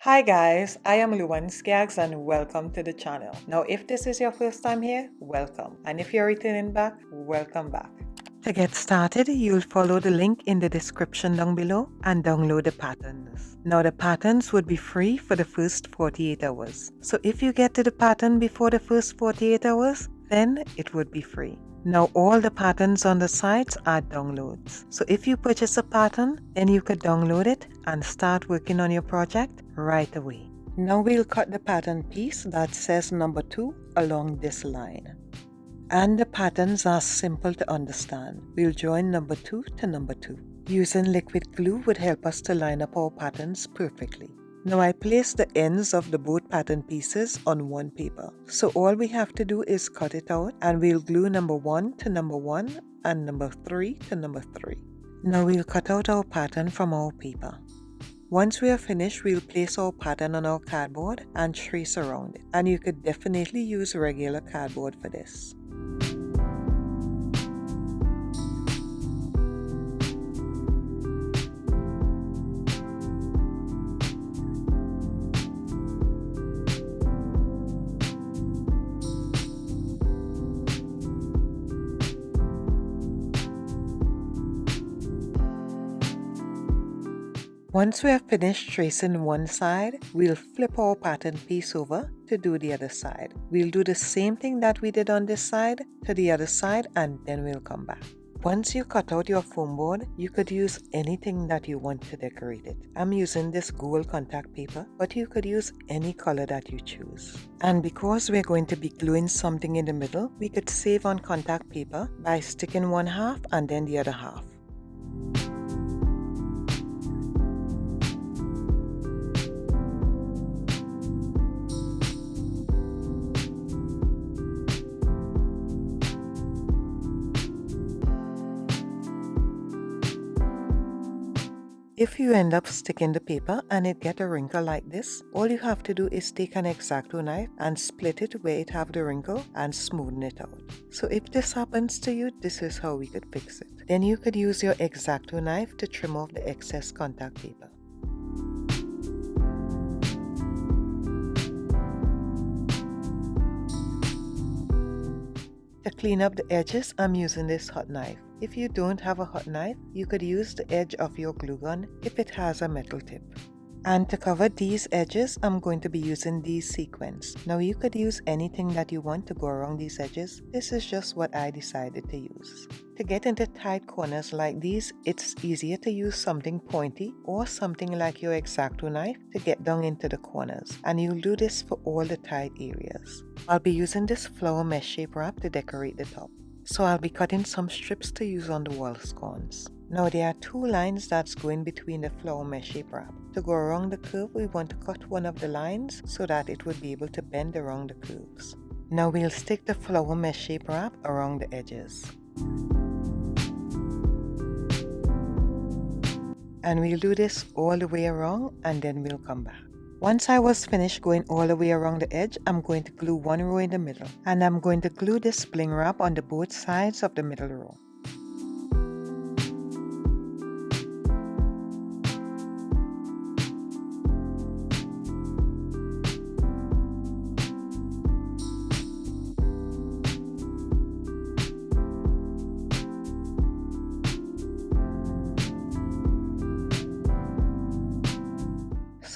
Hi guys, I am Luan Skaggs and welcome to the channel. Now if this is your first time here, welcome. And if you're returning back, welcome back. To get started, you'll follow the link in the description down below and download the patterns. Now the patterns would be free for the first 48 hours. So if you get to the pattern before the first 48 hours, then it would be free. Now all the patterns on the sites are downloads. So if you purchase a pattern, then you could download it and start working on your project right away. Now we'll cut the pattern piece that says number 2 along this line. And the patterns are simple to understand. We'll join number 2 to number 2. Using liquid glue would help us to line up our patterns perfectly. Now I place the ends of the both pattern pieces on one paper. So all we have to do is cut it out and we'll glue number 1 to number 1 and number 3 to number 3. Now we'll cut out our pattern from our paper. Once we are finished, we'll place our pattern on our cardboard and trace around it. And you could definitely use regular cardboard for this. Once we have finished tracing one side, we'll flip our pattern piece over to do the other side. We'll do the same thing that we did on this side to the other side and then we'll come back. Once you cut out your foam board, you could use anything that you want to decorate it. I'm using this gold contact paper, but you could use any color that you choose. And because we're going to be gluing something in the middle, we could save on contact paper by sticking one half and then the other half. If you end up sticking the paper and it get a wrinkle like this, all you have to do is take an X-Acto knife and split it where it have the wrinkle and smoothen it out. So if this happens to you, this is how we could fix it. Then you could use your X-Acto knife to trim off the excess contact paper. To clean up the edges, I'm using this hot knife. If you don't have a hot knife, you could use the edge of your glue gun if it has a metal tip. And to cover these edges, I'm going to be using these sequins. Now you could use anything that you want to go around these edges. This is just what I decided to use. To get into tight corners like these, it's easier to use something pointy or something like your X-Acto knife to get down into the corners. And you'll do this for all the tight areas. I'll be using this flower mesh shape wrap to decorate the top. So I'll be cutting some strips to use on the wall scones. Now there are two lines that's going between the flower mesh shape wrap. To go around the curve, we want to cut one of the lines so that it would be able to bend around the curves. Now we'll stick the flower mesh shape wrap around the edges. And we'll do this all the way around and then we'll come back. Once I was finished going all the way around the edge, I'm going to glue one row in the middle. And I'm going to glue this bling wrap on the both sides of the middle row.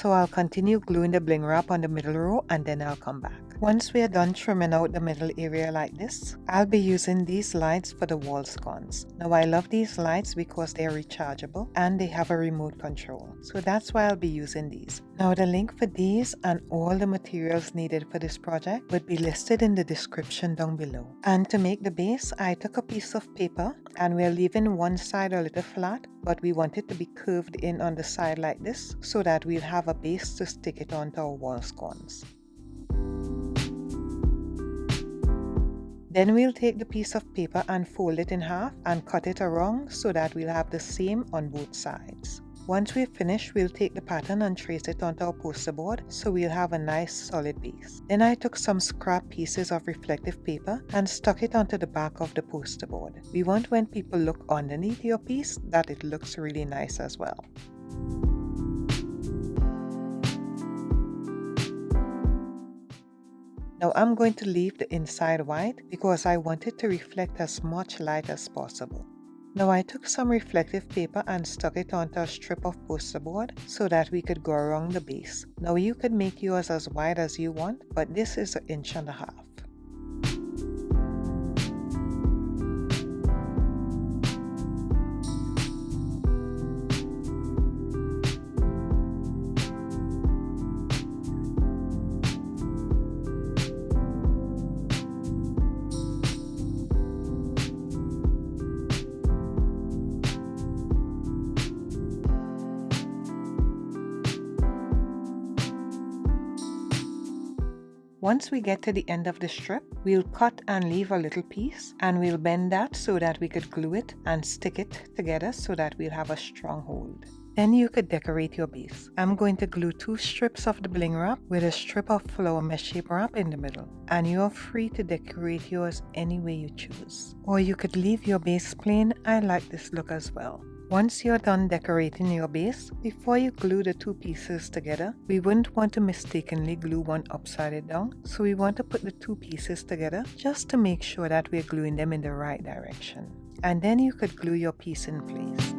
So I'll continue gluing the bling wrap on the middle row and then I'll come back. Once we are done trimming out the middle area like this, I'll be using these lights for the wall sconces. Now I love these lights because they're rechargeable and they have a remote control. So that's why I'll be using these. Now the link for these and all the materials needed for this project would be listed in the description down below. And to make the base, I took a piece of paper and we're leaving one side a little flat, but we want it to be curved in on the side like this so that we'll have a base to stick it onto our wall sconces. Then we'll take the piece of paper and fold it in half and cut it around so that we'll have the same on both sides. Once we've finished, we'll take the pattern and trace it onto our poster board so we'll have a nice solid base. Then I took some scrap pieces of reflective paper and stuck it onto the back of the poster board. We want when people look underneath your piece that it looks really nice as well. Now I'm going to leave the inside white because I want it to reflect as much light as possible. Now I took some reflective paper and stuck it onto a strip of poster board so that we could go around the base. Now you could make yours as wide as you want, but this is 1.5 inches. Once we get to the end of the strip, we'll cut and leave a little piece, and we'll bend that so that we could glue it and stick it together so that we'll have a strong hold. Then you could decorate your base. I'm going to glue 2 strips of the bling wrap with a strip of flower mesh shape wrap in the middle, and you're free to decorate yours any way you choose. Or you could leave your base plain. I like this look as well. Once you're done decorating your base, before you glue the 2 pieces together, we wouldn't want to mistakenly glue one upside down, so we want to put the 2 pieces together just to make sure that we're gluing them in the right direction. And then you could glue your piece in place.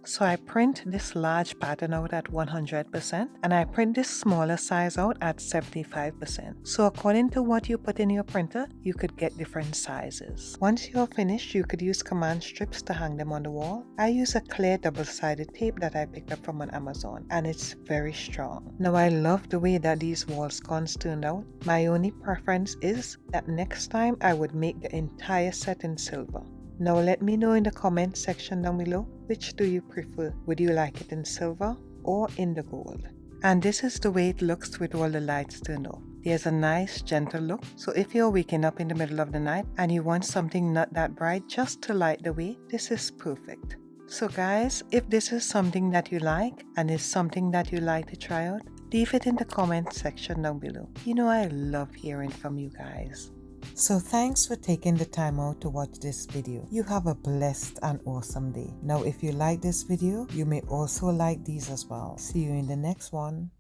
So I print this large pattern out at 100% and I print this smaller size out at 75%. So according to what you put in your printer, you could get different sizes. Once you're finished, you could use command strips to hang them on the wall. I use a clear double-sided tape that I picked up from on Amazon, and it's very strong. Now I love the way that these wall sconces turned out. My only preference is that next time I would make the entire set in silver. Now let me know in the comment section down below, which do you prefer? Would you like it in silver or in the gold? And this is the way it looks with all the lights turned off. There's a nice gentle look, so if you're waking up in the middle of the night and you want something not that bright just to light the way, this is perfect. So guys, if this is something that you like and is something that you like to try out, leave it in the comment section down below. You know I love hearing from you guys. So thanks for taking the time out to watch this video. You have a blessed and awesome day. Now if you like this video, you may also like these as well. See you in the next one.